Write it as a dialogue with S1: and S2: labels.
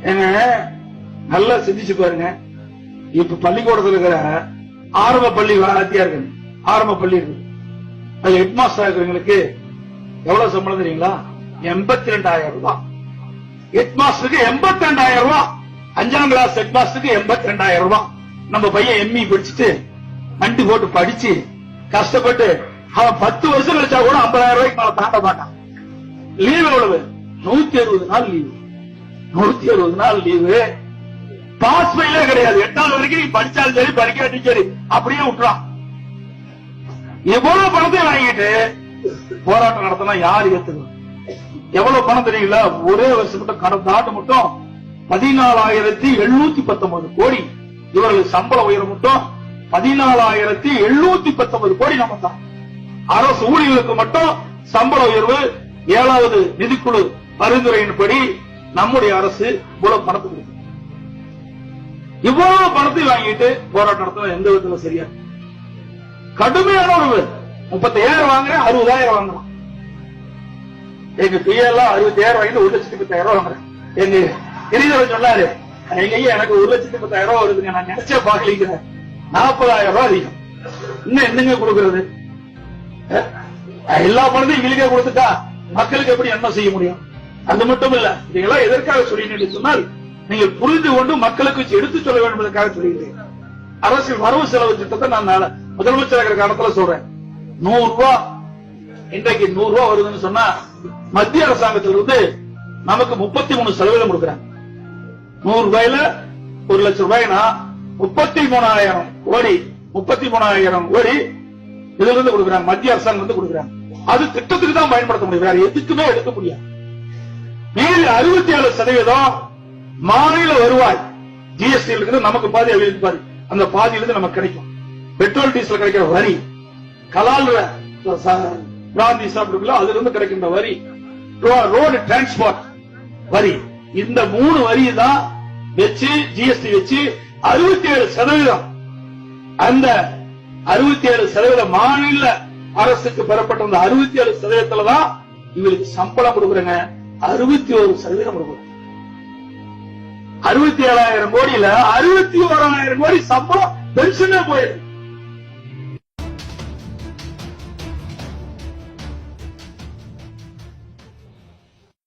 S1: ஏங்க நல்லா சிந்திச்சு பாருங்க. இப்ப பள்ளிக்கூடத்துல இருக்கிற ஆரம்ப பள்ளி வாத்தியா இருக்கு, ஆரம்ப பள்ளி இருக்கு, அது ஹெட் மாஸ்டர் இருக்கிறவங்களுக்கு எவ்வளவு சம்பளம் தெரியுங்களா? 82,000 ரூபாய். ஹெட் மாஸ்டருக்கு 82,000 ரூபாய். 5ஆம் கிளாஸ் ஹெட் மாஸ்டருக்கு 82,000 ரூபாய். நம்ம பையன் எம்இ படிச்சுட்டு வண்டி போட்டு படிச்சு கஷ்டப்பட்டு அவன் 10 வருஷம் கழிச்சா கூட 50,000 ரூபாய்க்கு மேல தாண்ட மாட்டான். லீவு எவ்வளவு? 160 நாள் லீவு. 160 நாள் லீவு. பாஸ் ஃபெயிலே கிடையாது. 8வது வரைக்கும் நீ படிச்சாலும் சரி படிக்காட்டியும் சரி அப்படியே விட்டுறான். எவ்வளவு பணத்தை வாங்கிட்டு போராட்டம் நடத்தினா யாரு ஏத்துக்கணும்? எவ்வளவு பணம் தெரியுங்களா? ஒரே வருஷம் மட்டும் கடந்த ஆண்டு மட்டும் 14,719 கோடி. இவர்களுக்கு சம்பள உயரம் மட்டும் 14,719 கோடி. நம்ம தான் அரசு ஊழியர்களுக்கு மட்டும் சம்பள உயர்வு 7வது நிதிக்குழு பரிந்துரையின்படி நம்முடைய அரசு இவ்வளவு பணத்தை கொடுக்கும். இவ்வளவு பணத்தை வாங்கிட்டு போராட்டம் நடத்தினா எந்த விதத்துல சரியா? கடுமையான ஒரு 35,000 வாங்குறேன், 60,000 வாங்குறான். எங்க பிஎல்லாம் 60,000 வாங்கிட்டு 1,10,000 வாங்குறேன். எங்க கிரிதரன் சொன்னாரு, எங்க ஐயா எனக்கு 1,10,000 வருதுங்க, நான் நினைச்சே பாக்கலிக்கிறேன். 40,000 ரூபாய் அதிகம். இன்னும் என்னங்க கொடுக்கறது? எல்லா பணத்தையும் எங்களுக்கே கொடுத்துட்டா மக்களுக்கு எப்படி என்ன செய்ய முடியும்? அது மட்டும் இல்ல, இதெல்லாம் எதற்காக சொல்லினேன் சொன்னால், நீங்கள் புரிந்து கொண்டு மக்களுக்கு எடுத்து சொல்ல வேண்டும் என்பதற்காக சொல்லுகிறேன். அரசியல் வரவு செலவு திட்டத்தை நான் முதலமைச்சர் இருக்கிற காலத்துல சொல்றேன். 100 ரூபாய் இன்றைக்கு 100 ரூபாய் வருதுன்னு சொன்னா மத்திய அரசாங்கத்திலிருந்து நமக்கு 33% கொடுக்குறாங்க. 100 ரூபாயில 1 லட்சம் ரூபாய்னா 33,000 கோடி 33,000 கோடி இதுல இருந்து கொடுக்குறாங்க. மத்திய அரசாங்கம் வந்து கொடுக்குறாங்க. அது திட்டத்துக்கு தான் பயன்படுத்த முடியும், வேற எதுக்குமே எடுக்க முடியாது. மீறி 67% மாநில வருவாய் ஜிஎஸ்டி இருக்குது. நமக்கு பாதி அவங்களுக்கு பாதி. அந்த பாதியிலிருந்து நமக்கு கிடைக்கும். பெட்ரோல் டீசல் கிடைக்கிற வரி, கலால் பிராந்தி சாப்பிடுங்களோ அதுல இருந்து கிடைக்கின்ற வரி, ரோடு டிரான்ஸ்போர்ட் வரி, இந்த 3 வரி தான் வச்சு ஜிஎஸ்டி வச்சு 67%. அந்த 67% மாநில அரசுக்கு பெறப்பட்ட அந்த 67% தான் இவங்களுக்கு சம்பளம் கொடுக்குறேங்க. 61% கொடுக்குறோம். 67,000 கோடியில 61,000 கோடி சம்பளம் பென்ஷனே போயிருக்கு.